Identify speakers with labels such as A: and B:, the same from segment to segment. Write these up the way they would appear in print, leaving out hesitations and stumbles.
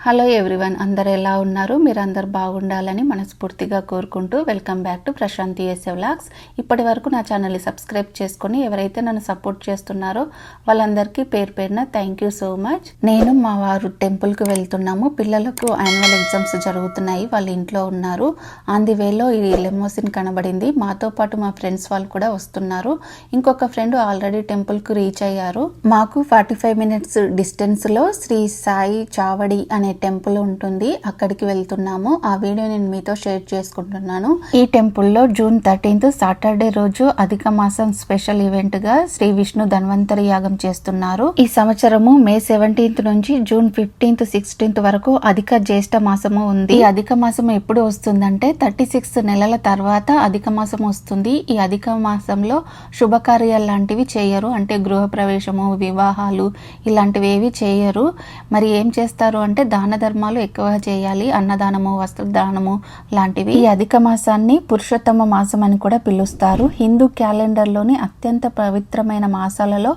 A: Hello everyone, అందరు ఎలా ఉన్నారు? మీరు అందరు బాగుండాలని మనస్ఫూర్తిగా కోరుకుంటూ welcome back to Prashanti USA vlogs. ఇప్పటి వరకు నా ఛానల్ని సబ్స్క్రైబ్ చేసుకొని ఎవరైతే నన్ను సపోర్ట్ చేస్తున్నారో వాళ్ళందరికీ పేరు పేరున థ్యాంక్ యూ సో మచ్. నేను మా వారు టెంపుల్కి వెళ్తున్నాము. పిల్లలకు యాన్యువల్ ఎగ్జామ్స్ జరుగుతున్నాయి, వాళ్ళ ఇంట్లో ఉన్నారు. ఆన్ ది వేలో ఈ లెమోసిన్ కనబడింది. మాతో పాటు మా ఫ్రెండ్స్ వాళ్ళు కూడా వస్తున్నారు. ఇంకొక ఫ్రెండ్ ఆల్రెడీ టెంపుల్కి రీచ్ అయ్యారు. మాకు 45 మినిట్స్ డిస్టెన్స్లో శ్రీ సాయి చావడి అనే టెంపుల్ ఉంటుంది, అక్కడికి వెళ్తున్నాము. ఆ వీడియో నేను మీతో షేర్ చేసుకుంటున్నాను. ఈ టెంపుల్లో జూన్ 13th సాటర్డే రోజు అధిక మాసం స్పెషల్ ఈవెంట్ గా శ్రీ విష్ణు ధన్వంతరి యాగం చేస్తున్నారు. ఈ సంవత్సరము మే 17th నుంచి జూన్ 15th 16th వరకు అధిక జ్యేష్ఠ మాసము ఉంది. ఈ అధిక మాసం ఎప్పుడు వస్తుందంటే 36 నెలల తర్వాత అధిక మాసం వస్తుంది. ఈ అధిక మాసంలో శుభకార్యాలు లాంటివి చేయరు, అంటే గృహ ప్రవేశము, వివాహాలు ఇలాంటివి ఏవి చేయరు. మరి ఏం చేస్తారు అంటే దాన ధర్మాలు ఎక్కువగా చేయాలి, అన్నదానము, వస్త్రదానము లాంటివి. ఈ అధిక మాసాన్ని పురుషోత్తమ మాసం అని కూడా పిలుస్తారు. హిందూ క్యాలెండర్లోని అత్యంత పవిత్రమైన మాసాలలో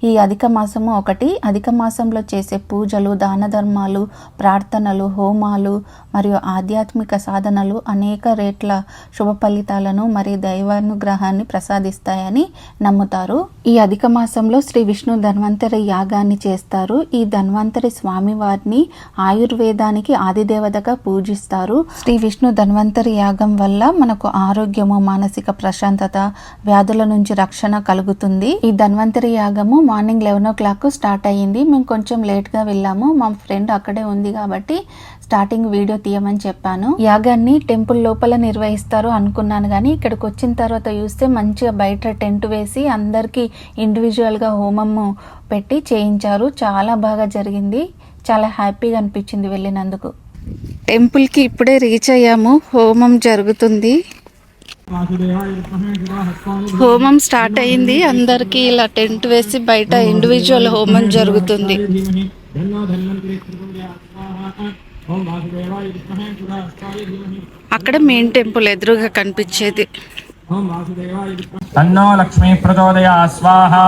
A: ఈ అధిక మాసము ఒకటి. అధిక మాసంలో చేసే పూజలు, దాన ధర్మాలు, ప్రార్థనలు, హోమాలు మరియు ఆధ్యాత్మిక సాధనలు అనేక రేట్ల శుభ ఫలితాలను మరియు దైవానుగ్రహాన్ని ప్రసాదిస్తాయని నమ్ముతారు. ఈ అధిక మాసంలో శ్రీ విష్ణు ధన్వంతరి యాగాన్ని చేస్తారు. ఈ ధన్వంతరి స్వామి వారిని ఆయుర్వేదానికి ఆదిదేవతగా పూజిస్తారు. శ్రీ విష్ణు ధన్వంతరి యాగం వల్ల మనకు ఆరోగ్యము, మానసిక ప్రశాంతత, వ్యాధుల నుంచి రక్షణ కలుగుతుంది. ఈ ధన్వంతరి యాగము మార్నింగ్ 11 o'clock స్టార్ట్ అయ్యింది. మేము కొంచెం లేట్ గా వెళ్ళాము. మా ఫ్రెండ్ అక్కడే ఉంది కాబట్టి స్టార్టింగ్ వీడియో తీయమని చెప్పాను. యాగాన్ని టెంపుల్ లోపల నిర్వహిస్తారు అనుకున్నాను, కానీ ఇక్కడికి వచ్చిన తర్వాత చూస్తే మంచిగా బయట టెంట్ వేసి అందరికీ ఇండివిజువల్ గా హోమము పెట్టి చేయించారు. చాలా బాగా జరిగింది, చాలా హ్యాపీగా అనిపించింది వెళ్ళినందుకు. టెంపుల్కి ఇప్పుడే రీచ్ అయ్యాము. హోమం జరుగుతుంది, హోమం స్టార్ట్ అయింది. అందరికీ ఇలా టెంట్ వేసి బయట ఇండివిజువల్ హోమం జరుగుతుంది. అక్కడ మెయిన్ టెంపుల్ ఎదురుగా కనిపించేది.
B: तन्नो लक्ष्मी प्रचोदयात् स्वाहा।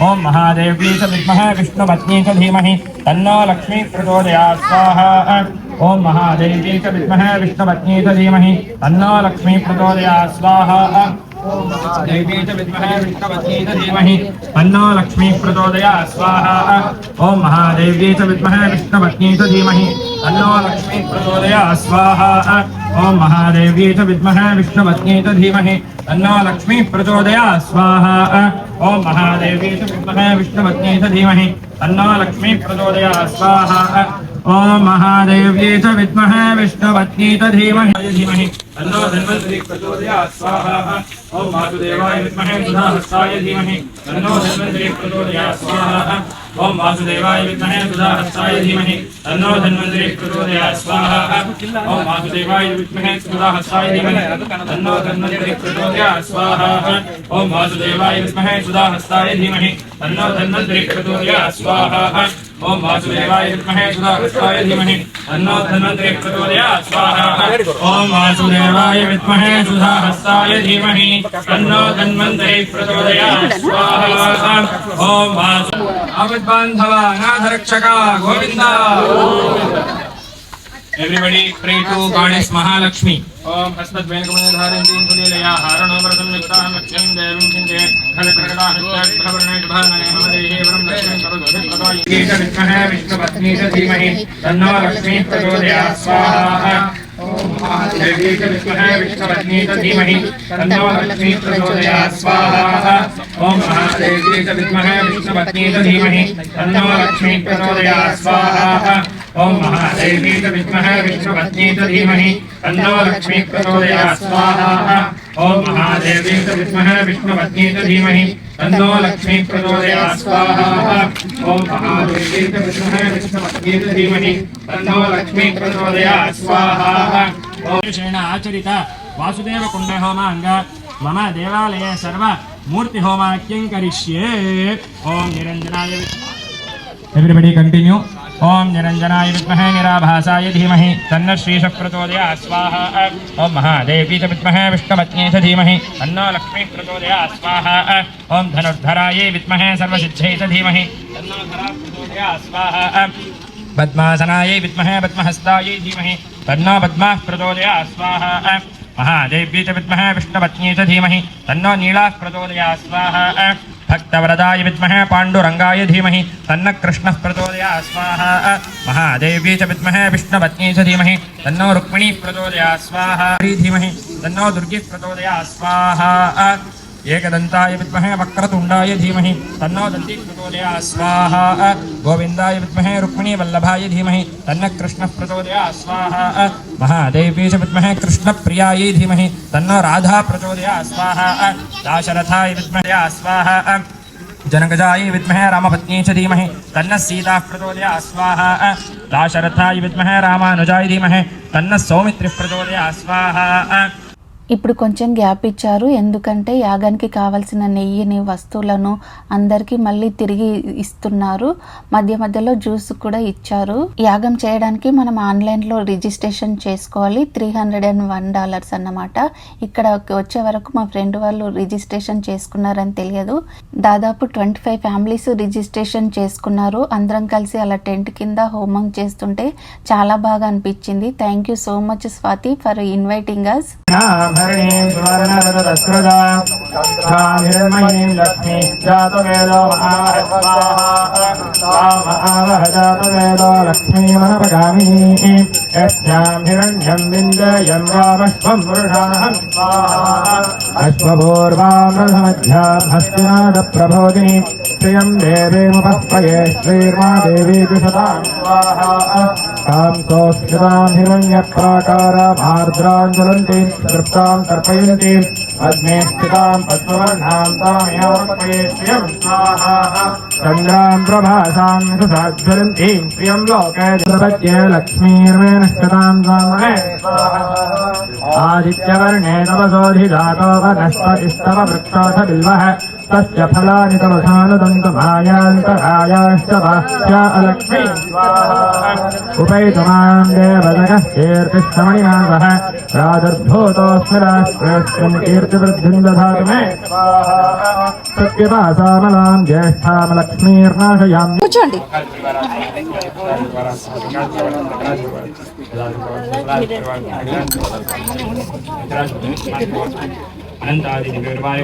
B: ओम महादेवी च विद्महे विष्णुपत्नी च धीमहि तन्नो लक्ष्मी प्रचोदयात् स्वाहा। ओम महादेवी च विद्महे विष्णुपत्नी च धीमहि तन्नो लक्ष्मी प्रचोदयात् स्वाहा। ओम महादेवी च विद्महे विष्णुपत्नी च धीमहि तन्नो लक्ष्मी प्रचोदयात् स्वाहा। ओम महादेवी च विद्महे विष्णुपत्नी च धीमहि तन्नो लक्ष्मी प्रचोदयात् स्वाहा। ओम महादेवी च विद्महे विष्णुपत्नी च धीमहि तन्नो लक्ष्मी प्रचोदयात् स्वाहा। ओम महादेवी च विद्महे विष्णुपत्नी च धीमहि तन्नो लक्ष्मी प्रचोदयात् स्वाहा। ओम महादेवी च विद्महे विष्णुपत्नी च धीमहि तन्नो धन्वन्तरि प्रचोदयात् स्वाहा। ओम वासुदेवाय विद्महे सुधाहस्ताय धीमहि तन्नो धन्वन्तरि प्रचोदयात् स्वाहा। ओम वासुदेवाय विद्महे सुधाहस्ताय धीमहि तन्नो धन्वन्तरि प्रचोदयात् स्वाहा। ओम वासुदेवाय विद्महे सुधाहस्ताय धीमहि तन्नो धन्वन्तरि प्रचोदयात् स्वाहा। ओम वासुदेवाय विद्महे सुधाहस्ताय धीमहि तन्नो धन्वन्तरि प्रचोदयात् स्वाहा। ओम वासुदेवाय विद्महे सुधाहस्ताय धीमहि तन्नो धन्वन्तरि प्रचोदयात् स्वाहा। ओम वासुदेवाय विद्महे सुधाहस्ताय धीमहि तन्नो धन्वन्तरि प्रचोदयात् स्वाहा। ओम आविद्बान्धवा अनाथरक्षका Govinda. Everybody pray to Goddess Mahalakshmi. Om Haspadvenkamanadharantim Kulilaya Haranavratam Viktam Lakshmi Devim Chinte Khalakrakata Hittat Bhavarnay Bhanane Hamadehi Varam Lakshmi Karodhikata Yekha Vishmahe Vishnupatni Cha Dhimahi Tanno Lakshmi Prachodayat Swaha. ओम महादेवी च विद्महे विष्णुपत्नी च धीमहि तन्नो लक्ष्मी प्रचोदयात् स्वाहा। ओम महादेवी च विद्महे विष्णुपत्नी च धीमहि तन्नो लक्ष्मी प्रचोदयात् स्वाहा। ओम महादेवी च विद्महे विष्णुपत्नी च धीमहि तन्नो लक्ष्मी प्रचोदयात् स्वाहा। ओम महादेवी च विद्महे विष्णुपत्नी च धीमहि तन्नो लक्ष्मी प्रचोदयात् स्वाहा। ओम महादेवी च विद्महे विष्णुपत्नी च धीमहि तन्नो लक्ष्मी प्रचोदयात् स्वाहा। ओम शेण आचरित वासुदेव कुंड होमांग मम देवालये सर्व मूर्ति होमाख्यं करिष्ये। ओम निरंजनाय एवरीबॉडी कंटिन्यू। ओम निरंजनाय विद्महे निराभासाय धीमहि तन्नो श्रीशः प्रचोदयात् स्वाहा। ओम महादेवी च विद्महे विष्णुपत्नी च धीमहि तन्नो लक्ष्मी प्रचोदयात् स्वाहा। ओम धनुर्धराय विद्महे सर्वसिद्ध्यै च धीमहि तन्नो धरा प्रचोदयात् स्वाहा। पद्मासनायै विद्महे पद्महस्तायै धीमहि तन्नो पद्मः प्रचोदयात् स्वाहा महादेव्यै च विद्महे विष्णुपत्न्यै च धीमहि तन्नो नीलाः प्रचोदयात् स्वाहा भक्तवरदाय विद्महे पाण्डुरङ्गाय धीमहि तन्नः कृष्णः प्रचोदयात् स्वाहा महादेव्यै च विद्महे विष्णुपत्न्यै च धीमहि तन्नो रुक्मिणी प्रचोदयात् स्वाहा धीमहि तन्नो दुर्गी प्रचोदयात् स्वाहा एकदन्ताय विद्महे वक्रतुण्डाय धीमहि तन्नो दन्ती प्रचोदयात् स्वाहा गोविन्दाय विद्महे रुक्मिणी वल्लभाय धीमहि तन्नः कृष्णः प्रचोदयात् स्वाहा महादेव्यै च विद्महे कृष्णप्रियायै धीमहि तन्नो राधा प्रचोदयात् स्वाहा दाशरथाय विद्महे स्वाहा जनकजाय विद्महे रामपत्न्यै च धीमहि तन्नः सीता प्रचोदयात् स्वाहा दाशरथाय विद्महे रामानुजाय धीमहि तन्नः सौमित्रिः प्रचोदयात् स्वाहा
A: ఇప్పుడు కొంచెం గ్యాప్ ఇచ్చారు, ఎందుకంటే యాగానికి కావాల్సిన నెయ్యిని వస్తువులను అందరికీ మళ్ళీ తిరిగి ఇస్తున్నారు. మధ్య మధ్యలో జ్యూస్ కూడా ఇచ్చారు. యాగం చేయడానికి మనం ఆన్లైన్లో రిజిస్ట్రేషన్ చేసుకోవాలి. $301 అన్నమాట. ఇక్కడ వచ్చే వరకు మా ఫ్రెండ్ వాళ్ళు రిజిస్ట్రేషన్ చేసుకున్నారని తెలియదు. దాదాపు 25 ఫ్యామిలీస్ రిజిస్ట్రేషన్ చేసుకున్నారు. అందరం కలిసి అలా టెంట్ కింద హోమం చేస్తుంటే చాలా బాగా అనిపించింది. Thank you so much Swathi for inviting us.
B: भरणीं सुवर्णरजतस्रजा हिरण्मयीं लक्ष्मी जातवेदो महावहजातवेदो लक्ष्मीमनपगामिनी यस्यां हिरण्यं विन्दयं रामश्वं वृषाणहं स्वाहा अश्वपूर्वामृधमध्यां हस्तिनादप्रबोधिनी श्रियं देवीमुपस्पये श्रीर्मा देवी विशतां स्वाहा तां सोऽस्मितां हिरण्यप्राकाराभार्द्रां ज्वलन्तीं तृप्तां तर्पयन्तीं अग्ने स्थितां पद्मवर्णां तामयामपये श्रियं स्वाहा चन्द्रां प्रभासां सुधाज्वलन्तीं श्रियं लोके प्रपद्ये लक्ष्मीर्मेणस्थितां स्वामहे स्वाहा आदित्यवर्णे तपसोऽधिजातो वनस्पतिस्तव वृक्षोऽथ बिल्वः तस्य फलानि तमसानुदन्तमायान्तरायाश्च वाच्या अलक्ष्मी स्वाहा उपैतुमां देवजगः कीर्तिश्रमणिनाथः राजर्भूतोऽस्मि राष्ट्रेऽस्मिन् कीर्तिवृद्धिं दधातु मे स्वाहा सत्यपासामलां ज्येष्ठां लक्ष्मीर्नाशयामि.
A: కూర్చోండి.
B: अनंतादि दिव्यवाय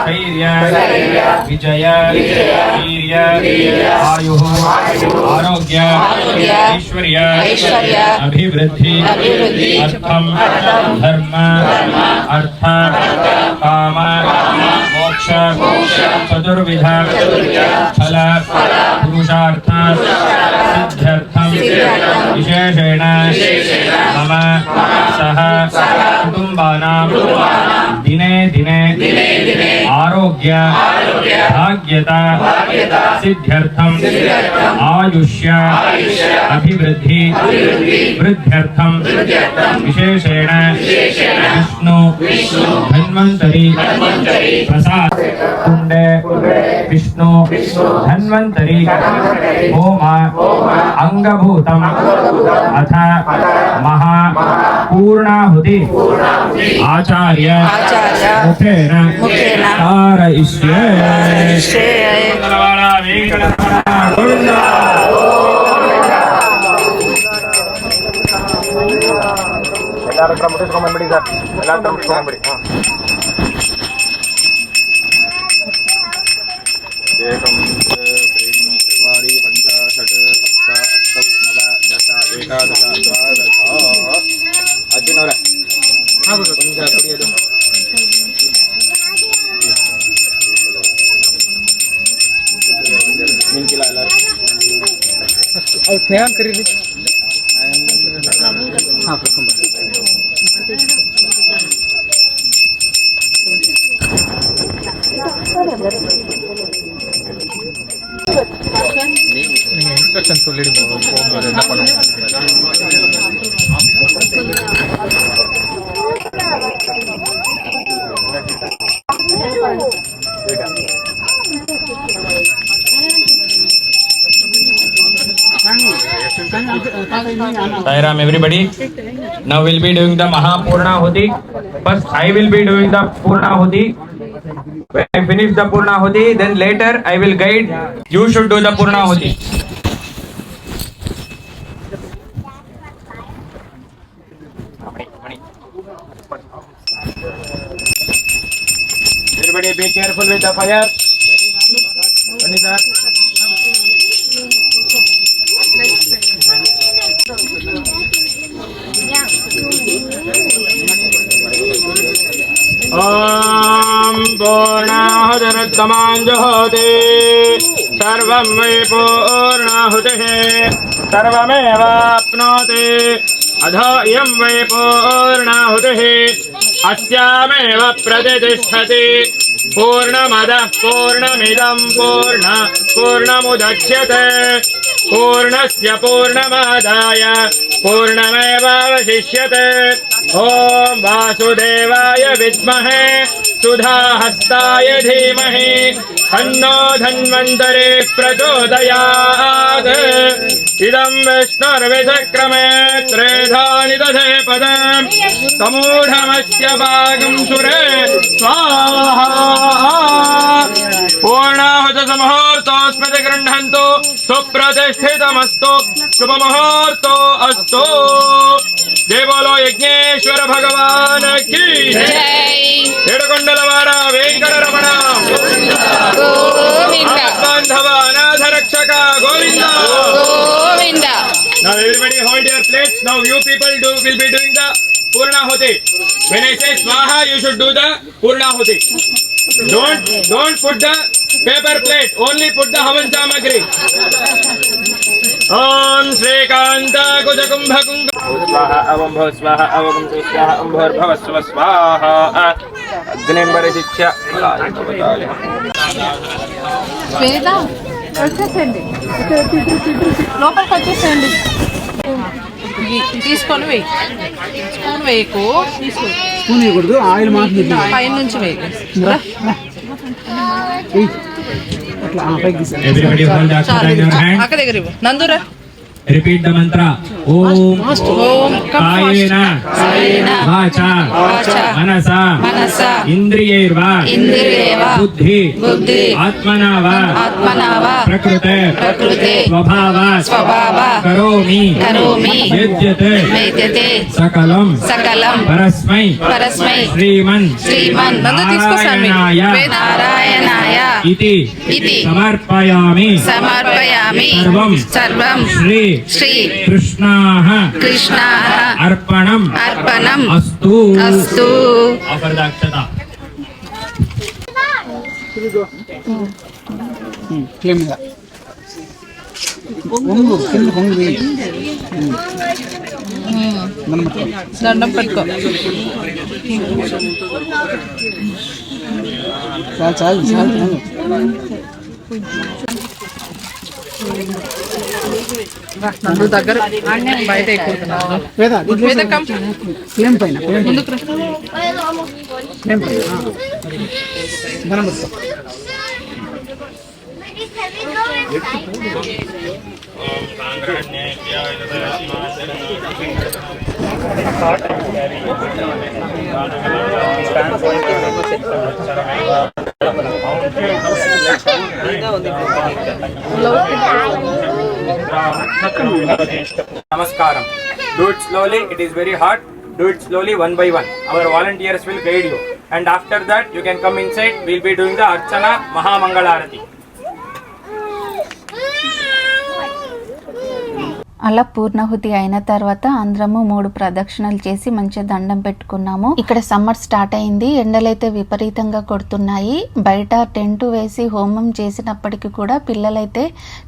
B: धैर्य विजय वीर्य आयुः आरोग्य ऐश्वर्य अभिवृद्धि अर्थम धर्म अर्थ काम मोक्ष चतुर्विध फल पुरुषार्थ सिद्ध्यर्थम विशेषेण मम सह कुटुंबानां दिने दिने आरोग्य भाग्यता सिद्ध्यर्थम आयुष्य अभिवृद्धि वृद्ध्यर्थम विशेषेण विष्णु धन्वंतरी प्रसाद कुंडे विष्णु धन्वंतरी होम अंगभूतम अथ महा पूर्णाहुति आचार्य मुखेन कारयिष्ये.
C: ಎಲ್ಲಾರ ಮುಟ್ಟಿಸ್ಕೊಂಡ್ಬಿಡಿ ಸರ್, ಎಲ್ಲಾರ ಮುಟ್ಟಿಸ್ಕೊಂಡ್ಬಿಡಿ. ಏಕಂ ತ್ರೀಣಿ ಚತ್ವಾರಿ ಪಂಚ
D: और स्नेहन करी ली हाँ इंस्ट्रक्शन சொல்லிடு போகும்போது என்ன பண்ணணும்
B: Sairam everybody. Now we'll be doing the Mahapurnahuti. First I will be doing the Purnahuti. When I finish the Purnahuti, then later I will guide. You should do the Purnahuti. Everybody be careful with the fire. Pani sir. Om Purnahutiruddamanjuhoti Sarvam Vai Purnahutihi Sarvamevapnoti Adho Yam Vai Purnahutihi Asyameva Pratitishthati Purnamadah Purnamidam Purnamudachyate Purnasya Purnamadaya Purnamevavashishyate Om Vasudevaya Vidmahe Sudhahastaya Dhimahi Tanno Dhanvantari Prachodayat Idam Vishnurvichakrame Tredhani Dadhe Padam Tamudhamasya Bhagam Sure Swaha Purnahuta Samahurtosmati Grandhanto Supratisthitamastu Shubhamuhurto Astu जय बोलो यज्ञेश्वर भगवान की जय एडकोंडलवाड वेंकटरमण गोविंद बांधव अनाथ रक्षक Govind Govind Now everybody hold your plates. Now you people will be doing the Purnahuti. When I say Swaha, you should do the Purnahuti. Don't put the paper plate. Only put the Havan Samagri. Om Sri Kanta Kujakumbha Kunga Swaha Avam Bhav Swaha Avam Swaha Ambhar Bhav Swaha Agnimbara Shiksha
E: వేదా వచ్చేసేయండి లోపలికి వచ్చేసేయండి తీసుకొని వెయ్యి spoon వేయకు
D: spoon వేయకూడదు oil మాత్రం
E: పైన నుంచి వేయకు
D: అట్లా పైకి తీసేయండి
B: Everybody hold the Akshata in your hand.
E: అక్క దగ్గర ఇవ్వు Nandura
B: Repeat the mantra. Om Kayena Vacha Manasa Indriyerva Buddhi Atmanava Prakrute Swabhavat Karomi Yadyate Sakalam Parasmai Sriman Narayanaya Iti Samarpayami Sarvam Shri Krishnaah Arpanam Astu Offer the Akshata.
D: క్లీన్గా పొంగు కింద పొంగు వేయి
E: దండం పెట్టుకో
D: చాలు
E: నందు దగ్గర బయట ఎక్కువ
D: ఫ్లేమ్ పైన
E: ముందుకు రా.
D: ఫ్లేమ్ పైన దండం పెట్టుకో
B: Namaskaram. Do it slowly, it is very hard. Do it slowly one by one. Our volunteers will guide you. And after that, you can come inside. We will be doing the Archana Mahamangalarati.
A: అలా పూర్ణాహుతి అయిన తర్వాత అందరము 3 ప్రదక్షిణలు చేసి మంచి దండం పెట్టుకున్నాము. ఇక్కడ సమ్మర్ స్టార్ట్ అయింది. ఎండలైతే విపరీతంగా కొడుతున్నాయి. బయట టెంట్ వేసి హోమం చేసినప్పటికీ కూడా పిల్లలైతే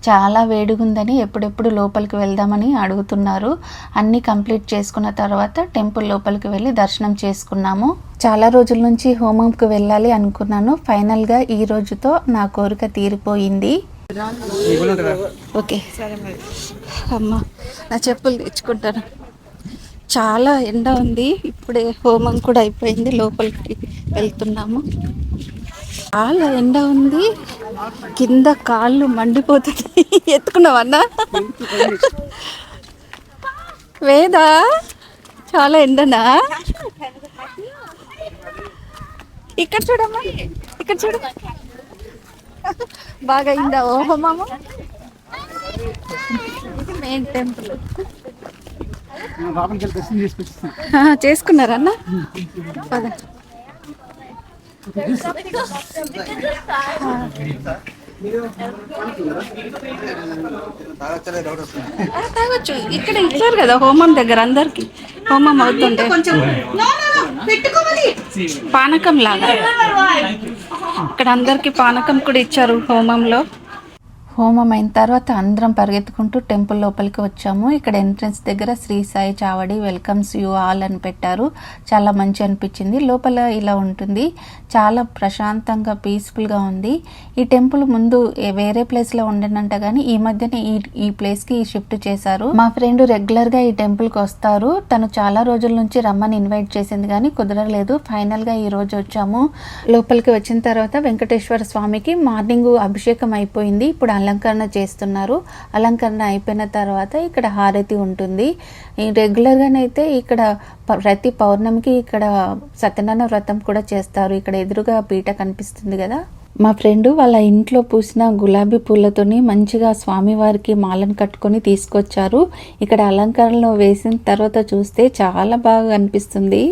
A: చాలా వేడిగుందని ఎప్పుడెప్పుడు లోపలికి వెళ్దామని అడుగుతున్నారు. అన్నీ కంప్లీట్ చేసుకున్న తర్వాత టెంపుల్ లోపలికి వెళ్ళి దర్శనం చేసుకున్నాము. చాలా రోజుల నుంచి హోమంకి వెళ్ళాలి అనుకున్నాను. ఫైనల్గా ఈ రోజుతో నా కోరిక తీరిపోయింది. ఓకే అమ్మ, నా చెప్పులు తెచ్చుకుంటాను. చాలా ఎండ ఉంది. ఇప్పుడే హోమం కూడా అయిపోయింది. లోపలికి వెళ్తున్నాము. చాలా ఎండ ఉంది. కింద కాళ్ళు మండిపోతుంది. ఎత్తుకున్నావన్నా? వేదా చాలా ఎండనా? ఇక్కడ చూడమ్మా, ఇక్కడ చూడు. బాగా అయిందా హోమము? ఇది మెయిన్ టెంపుల్. చేసుకున్నారన్న? పద. తాగొచ్చు. ఇక్కడ ఇచ్చారు కదా హోమం దగ్గర అందరికి. హోమం అవుతుంటే పానకం లాగా ఇక్కడ అందరికి పానకం కూడా ఇచ్చారు హోమంలో. హోమం అయిన తర్వాత అందరం పరిగెత్తుకుంటూ టెంపుల్ లోపలికి వచ్చాము. ఇక్కడ ఎంట్రన్స్ దగ్గర Shri Sai Chavadi welcomes you all అని పెట్టారు. చాలా మంచి అనిపించింది. లోపల ఇలా ఉంటుంది. చాలా ప్రశాంతంగా పీస్ఫుల్గా ఉంది. ఈ టెంపుల్ ముందు వేరే ప్లేస్లో ఉండనంట కానీ ఈ మధ్యనే ఈ ప్లేస్కి షిఫ్ట్ చేశారు. మా ఫ్రెండ్ రెగ్యులర్గా ఈ టెంపుల్కి వస్తారు. తను చాలా రోజుల నుంచి రమ్మని ఇన్వైట్ చేసింది కానీ కుదరలేదు. ఫైనల్గా ఈ రోజు వచ్చాము. లోపలికి వచ్చిన తర్వాత వెంకటేశ్వర స్వామికి మార్నింగ్ అభిషేకం అయిపోయింది. ఇప్పుడు అలంకరణ చేస్తున్నారు. అలంకరణ అయిపోయిన తర్వాత ఇక్కడ హారతి ఉంటుంది. రెగ్యులర్గానైతే ఇక్కడ ప్రతి పౌర్ణమికి ఇక్కడ సత్యనారాయణ వ్రతం కూడా చేస్తారు. ఇక్కడ ఎదురుగా పీట కనిపిస్తుంది కదా. మా ఫ్రెండ్ వాళ్ళ ఇంట్లో పూసిన గులాబీ పూలతోని మంచిగా స్వామివారికి మాలను కట్టుకొని తీసుకొచ్చారు. ఇక్కడ అలంకరణలో వేసిన తర్వాత చూస్తే చాలా బాగా అనిపిస్తుంది.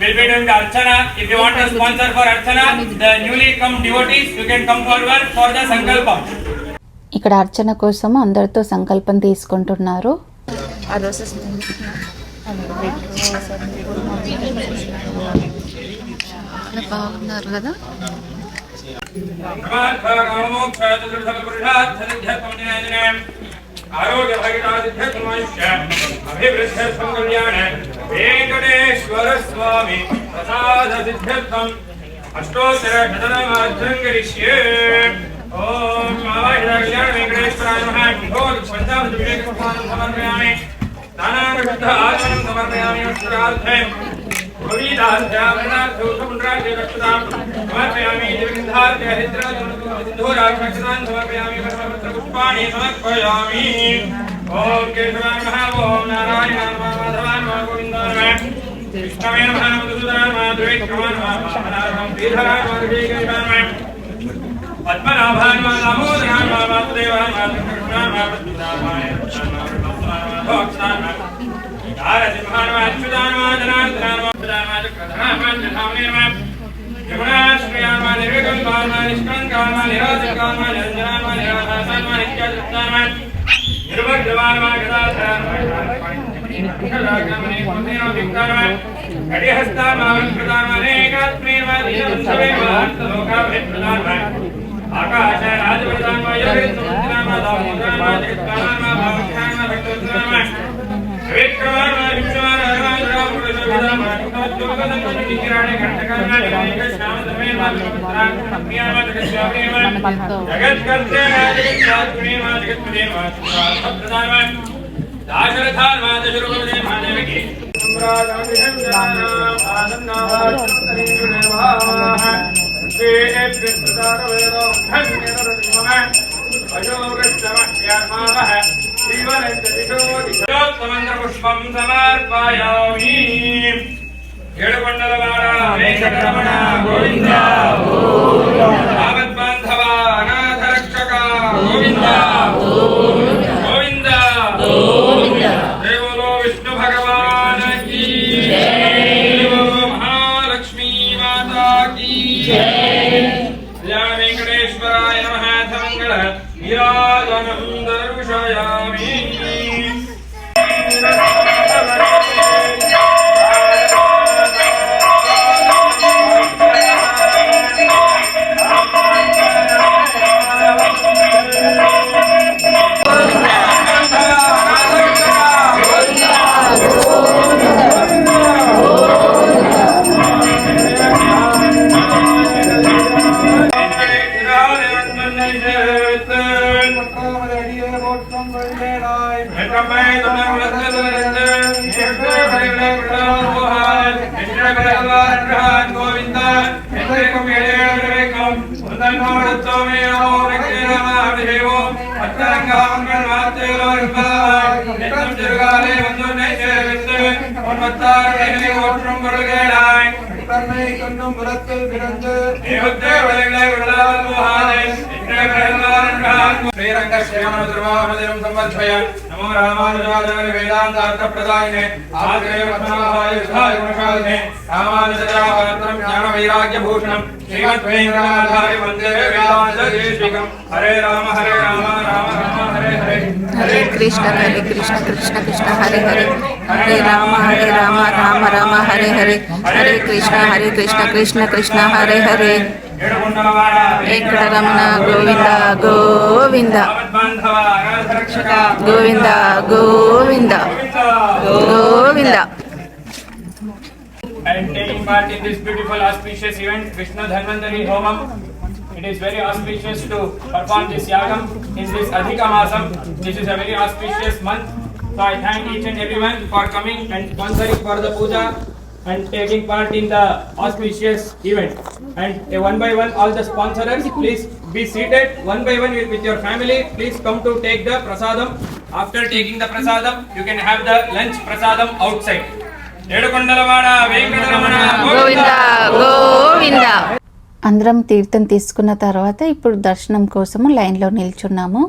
B: We'll be doing the Archana. If you want to sponsor for Archana, the newly come devotees, you can come forward for the Sankalpam.
A: ఇక్కడ అర్చన కోసం అందరితో సంకల్పం తీసుకుంటున్నారు. బాగున్నారు కదా.
B: ఆరోగ్య అభివృద్ధి కళ్యాణ వెంకటేశ్వర స్వామి ప్రసాద సిద్ధ్యర్థం అష్టోత్తర శతనామార్జనం కరిష్యే. ఓం కళ్యాణ వెంకటేశ్వరాయ నమః. పంచామృత వివేకస్నానం సమర్పయామి. స్నానానుశుద్ధ ఆచమనం సమర్పయామి. వస్త్రార్థే సమర్పయామి. సమర్పయామి. పుష్పాణి సమర్పయామి. ఓం కేశవాయ నమః. ఓం నారాయణాయ నమః. మాధవాయ నమః. గోవిందాయ నమః. విష్ణవే నమః. మధుసూదనాయ నమః. త్రివిక్రమాయ నమః. వామనాయ శ్రీధరాయ నమః. ఋషికేశాయ నమః. పద్మనాభాయ నమః. దామోదరాయ నమః. వాసుదేవాయ నమః. కృష్ణాయ నమః. పద్మనాభాయ నమః. సింహాయ నమః. అచ్యుతాయ నమః. జనార్దనాయ నమః. ఆకాశ పుష్పం సమర్పయామి. ఏడుకొండలవాడ వెంకటరమణ గోవింద ఆపద్బాంధవ అనాథ రక్షక గోవింద గోవింద జయ బోలో విష్ణు భగవాన్ కీ జయ బోలో మహాలక్ష్మీ మాతా కీ జయ వెంకటేశ్వరాయ నమః మంగళ నీరాజనం దర్శయామి. नमो रामानुजाय वेदांतार्थप्रदायिने आग्रेयवत्मनाभाय गुणशालिने रामानुजयावत्रं ज्ञानवैराग्यभूषणं श्रीमद्वेङ्कटनाथाय वन्दे वेदान्तदेशिकं. हरे Ram Ram Ram Hare Hare
A: Hare Krishna Krishna Krishna Hare Hare Hare Ram Ram Ram Hare Hare Hare Krishna Krishna Krishna Hare Hare Venkataramana Govinda Govinda Govinda Govinda Govinda.
B: I am taking part in this beautiful auspicious event, Vishnu Dhanvantari Homam. It is very auspicious to perform this yagam in this Adhika Masam. This is a very auspicious month. So I thank each and everyone for coming and sponsoring for the puja and taking part in the auspicious event. And one by one, all the sponsors, please be seated. One by one with your family. Please come to take the prasadam. After taking the prasadam, you can have the lunch prasadam outside. ఏడుకొండలవాడ వెంకటరమణ
A: గోవింద గోవింద. అందరం తీర్థం తీసుకున్న తర్వాత ఇప్పుడు దర్శనం కోసము లైన్లో నిల్చున్నాము.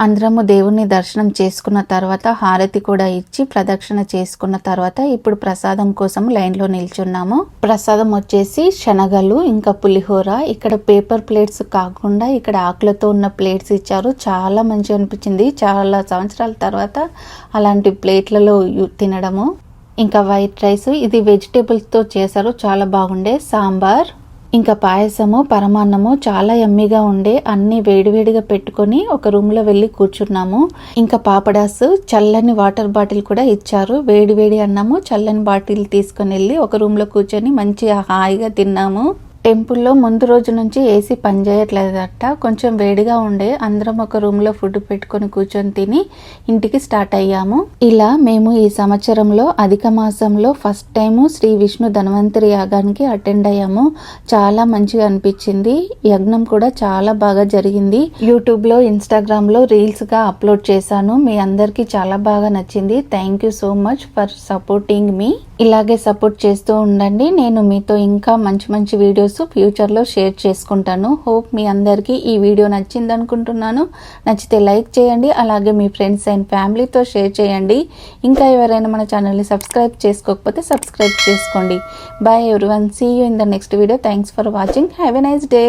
A: అందరము దేవుణ్ణి దర్శనం చేసుకున్న తర్వాత హారతి కూడా ఇచ్చి ప్రదక్షిణ చేసుకున్న తర్వాత ఇప్పుడు ప్రసాదం కోసం లైన్లో నిల్చున్నాము. ప్రసాదం వచ్చేసి శనగలు ఇంకా పులిహోర. ఇక్కడ పేపర్ ప్లేట్స్ కాకుండా ఇక్కడ ఆకులతో ఉన్న ప్లేట్స్ ఇచ్చారు. చాలా మంచిగా అనిపించింది. చాలా సంవత్సరాల తర్వాత అలాంటి ప్లేట్లలో తినడము. ఇంకా వైట్ రైస్, ఇది వెజిటేబుల్స్తో చేశారు, చాలా బాగుండే. సాంబార్, ఇంకా పాయసము, పరమాన్నము చాలా యమ్మీగా ఉండే. అన్ని వేడివేడిగా పెట్టుకొని ఒక రూమ్లో వెళ్ళి కూర్చున్నాము. ఇంకా పాపడాస్, చల్లని వాటర్ బాటిల్ కూడా ఇచ్చారు. వేడివేడి అన్నము, చల్లని బాటిల్ తీసుకొని వెళ్ళి ఒక రూమ్లో కూర్చొని మంచిగా హాయిగా తిన్నాము. టెంపుల్లో ముందు రోజు నుంచి ఏసీ పనిచేయట్లేదట, కొంచెం వేడిగా ఉండే. అందరం ఒక రూమ్లో ఫుడ్ పెట్టుకొని కూర్చొని తిని ఇంటికి స్టార్ట్ అయ్యాము. ఇలా మేము ఈ సంవత్సరంలో అధిక మాసంలో ఫస్ట్ టైము శ్రీ విష్ణు ధన్వంతరి యాగానికి అటెండ్ అయ్యాము. చాలా మంచిగా అనిపించింది. యజ్ఞం కూడా చాలా బాగా జరిగింది. యూట్యూబ్లో, ఇన్స్టాగ్రామ్లో రీల్స్గా అప్లోడ్ చేశాను. మీ అందరికీ చాలా బాగా నచ్చింది. Thank you so much for supporting me. ఇలాగే సపోర్ట్ చేస్తూ ఉండండి. నేను మీతో ఇంకా మంచి మంచి వీడియోస్ ఫ్యూచర్లో షేర్ చేసుకుంటాను. హోప్ మీ అందరికీ ఈ వీడియో నచ్చింది అనుకుంటున్నాను. నచ్చితే లైక్ చేయండి, అలాగే మీ ఫ్రెండ్స్ అండ్ ఫ్యామిలీతో షేర్ చేయండి. ఇంకా ఎవరైనా మన ఛానల్ని సబ్స్క్రైబ్ చేసుకోకపోతే సబ్స్క్రైబ్ చేసుకోండి. Bye everyone, see you in the next video. Thanks for watching. Have a nice day.